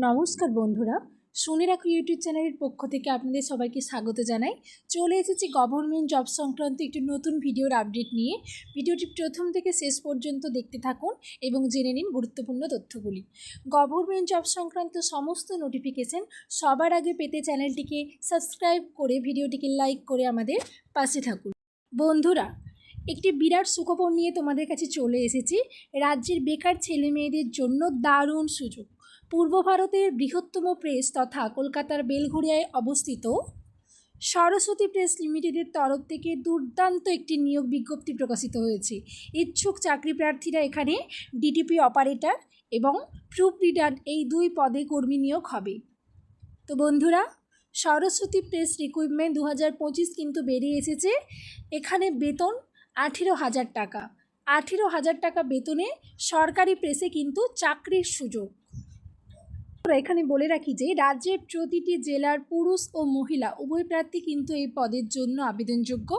নমস্কার বন্ধুরা, শুনে রাখো ইউটিউব চ্যানেলের পক্ষ থেকে আপনাদের সবাইকে স্বাগত জানাই। চলে এসেছি গভর্নমেন্ট জব সংক্রান্ত একটি নতুন ভিডিওর আপডেট নিয়ে। ভিডিওটি প্রথম থেকে শেষ পর্যন্ত দেখতে থাকুন এবং জেনে নিন গুরুত্বপূর্ণ তথ্যগুলি। গভর্নমেন্ট জব সংক্রান্ত সমস্ত নোটিফিকেশন সবার আগে পেতে চ্যানেলটিকে সাবস্ক্রাইব করে ভিডিওটিকে লাইক করে আমাদের পাশে থাকুন। বন্ধুরা, একটি বিরাট সুখবর নিয়ে তোমাদের কাছে চলে এসেছি। রাজ্যের বেকার ছেলে মেয়েদের জন্য দারুণ সুযোগ। পূর্ব ভারতের বৃহত্তম প্রেস তথা কলকাতার বেলঘরিয়ায় অবস্থিত সরস্বতী প্রেস লিমিটেডের তরফ থেকে দুর্দান্ত একটি নিয়োগ বিজ্ঞপ্তি প্রকাশিত হয়েছে। ইচ্ছুক চাকরি প্রার্থীরা এখানে ডিটিপি অপারেটর এবং প্রুফ রিডার এই দুই পদে কর্মী নিয়োগ হবে। তো বন্ধুরা, সরস্বতী প্রেস রিক্রুটমেন্ট 2025 কিন্তু বেরিয়ে এসেছে। এখানে বেতন 18,000 টাকা। 18,000 টাকা বেতনে সরকারি প্রেসে কিন্তু চাকরির সুযোগ। এখানে বলে রাখি যে রাজ্যের প্রতিটি জেলার পুরুষ ও মহিলা উভয় প্রার্থী কিন্তু এই পদের জন্য আবেদনযোগ্য।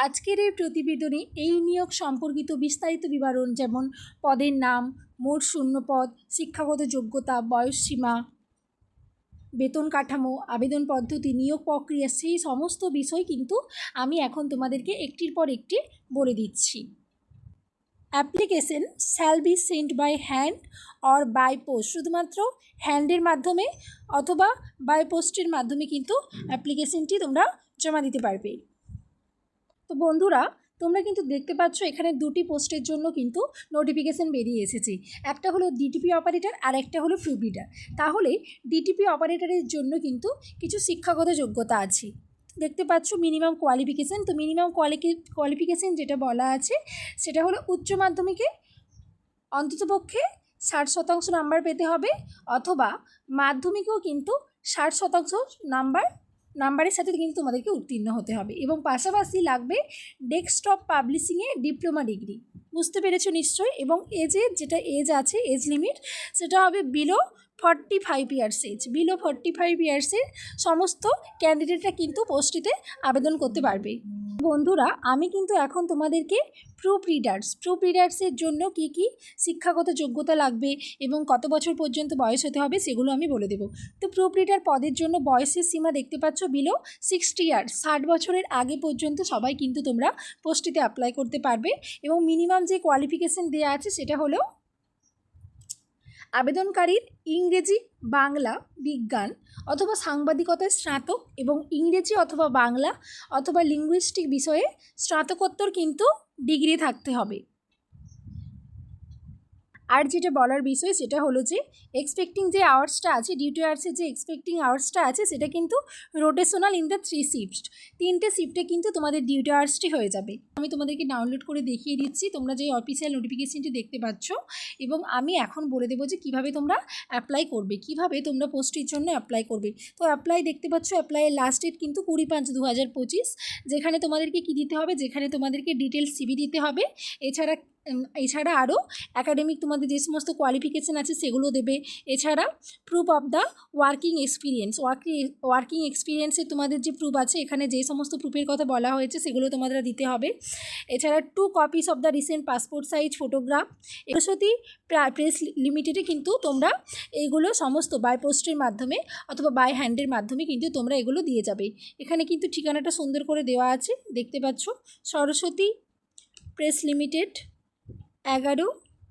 আজকের এই প্রতিবেদনে এই নিয়োগ সম্পর্কিত বিস্তারিত বিবরণ, যেমন পদের নাম, মোট শূন্যপদ, শিক্ষাগত যোগ্যতা, বয়সসীমা, বেতন কাঠামো, আবেদন পদ্ধতি, নিয়োগ প্রক্রিয়া, সেই সমস্ত বিষয় কিন্তু আমি এখন তোমাদেরকে একটির পর একটি বলে দিচ্ছি। Application shall be sent by hand or by post. শুধুমাত্র হ্যান্ডের মাধ্যমে অথবা বাই পোস্টের মাধ্যমে কিন্তু অ্যাপ্লিকেশনটি তোমরা জমা দিতে পারবে। তো বন্ধুরা, তোমরা কিন্তু দেখতে পাচ্ছ এখানে দুটি পোস্টের জন্য কিন্তু নোটিফিকেশান বেরিয়ে এসেছে। একটা হলো ডিটিপি অপারেটর আর একটা হলো প্রুফ রিডার। তাহলে ডিটিপি অপারেটরের জন্য কিন্তু কিছু শিক্ষাগত যোগ্যতা আছে। দেখতে পাচ্ছ মিনিমাম কোয়ালিফিকেশান। তো মিনিমাম কোয়ালিফিকেশান যেটা বলা আছে সেটা হলো উচ্চ মাধ্যমিকে অন্ততপক্ষে 60% নাম্বার পেতে হবে, অথবা মাধ্যমিকেও কিন্তু 60% নাম্বারের সাথে কিন্তু তোমাদেরকে উত্তীর্ণ হতে হবে, এবং পাশাপাশি লাগবে ডেস্কটপ পাবলিশিংয়ে ডিপ্লোমা ডিগ্রি। বুঝতে পেরেছো নিশ্চয়ই। এবং এজের যেটা এজ আছে, এজ লিমিট, সেটা হবে বিলো 45 ইয়ার্স এজ। বিলো 45 ইয়ার্সের সমস্ত ক্যান্ডিডেটরা কিন্তু পোস্টটিতে আবেদন করতে পারবে। বন্ধুরা, আমি কিন্তু এখন তোমাদেরকে প্রুফ রিডার্সের জন্য কি কি শিক্ষাগত যোগ্যতা লাগবে এবং কত বছর পর্যন্ত বয়স হতে হবে সেগুলো আমি বলে দেবো। তো প্রুফ রিডার পদের জন্য বয়সের সীমা দেখতে পাচ্ছ বিলো 60 ইয়ার্স। 60 বছরের আগে পর্যন্ত সবাই কিন্তু তোমরা পোস্টটিতে অ্যাপ্লাই করতে পারবে। এবং মিনিমাম যে কোয়ালিফিকেশান দেওয়া আছে সেটা হলো আবেদনকারীর ইংরেজি, বাংলা, বিজ্ঞান অথবা সাংবাদিকতায় স্নাতক এবং ইংরেজি অথবা বাংলা অথবা লিঙ্গুইস্টিক বিষয়ে স্নাতকোত্তর কিন্তু ডিগ্রি থাকতে হবে। আর যেটা বলার বিষয় সেটা হলো যে এক্সপেক্টিং যে আওয়ার্সটা আছে, ডিউটি আওয়ার্সের যে এক্সপেক্টিং আওয়ার্সটা আছে সেটা কিন্তু রোটেশনাল ইন দ্য 3 শিফট। 3টে শিফটে কিন্তু তোমাদের ডিউটি আওয়ার্সটি হয়ে যাবে। আমি তোমাদেরকে ডাউনলোড করে দেখিয়ে দিচ্ছি, তোমরা যে অফিসিয়াল নোটিফিকেশনটি দেখতে পাচ্ছ। এবং আমি এখন বলে দেবো যে কীভাবে তোমরা অ্যাপ্লাই করবে, কীভাবে তোমরা পোস্টটির জন্য অ্যাপ্লাই করবে। তো অ্যাপ্লাই দেখতে পাচ্ছ, অ্যাপ্লাইয়ের লাস্ট ডেট কিন্তু 20/5/2025। যেখানে তোমাদেরকে কী দিতে হবে, যেখানে তোমাদেরকে ডিটেলস সিভি দিতে হবে। এছাড়া আরও অ্যাকাডেমিক তোমাদের যে সমস্ত কোয়ালিফিকেশান আছে সেগুলো দেবে। এছাড়া প্রুফ অফ দ্য ওয়ার্কিং এক্সপিরিয়েন্সের তোমাদের যে প্রুফ আছে, এখানে যে সমস্ত প্রুফের কথা বলা হয়েছে সেগুলো তোমাদের দিতে হবে। এছাড়া 2 copies of the recent passport size photograph. Saraswati press লিমিটেডে কিন্তু তোমরা এইগুলো সমস্ত বাই পোস্টের মাধ্যমে অথবা বাই হ্যান্ডের মাধ্যমে কিন্তু তোমরা এগুলো দিয়ে যাবে। এখানে কিন্তু ঠিকানাটা সুন্দর করে দেওয়া আছে, দেখতে পাচ্ছ। Saraswati press limited, 11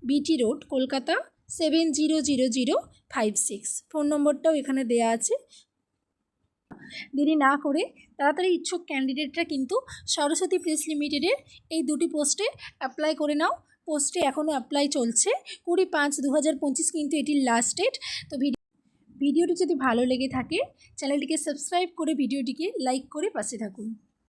BT road, Kolkata 700056। Phone নম্বরটাও এখানে দেয়া আছে। দেরি না করে তাড়াতাড়ি ইচ্ছুক ক্যান্ডিডেটরা কিন্তু সরস্বতী প্রেস লিমিটেডের এই দুটি পোস্টে অ্যাপ্লাই করে নাও। পোস্টে এখনও অ্যাপ্লাই চলছে। 20/5/2025 কিন্তু এটির লাস্ট ডেট। তো ভিডিওটি যদি ভালো লেগে থাকে চ্যানেলটিকে সাবস্ক্রাইব করে ভিডিওটিকে লাইক করে পাশে থাকুন।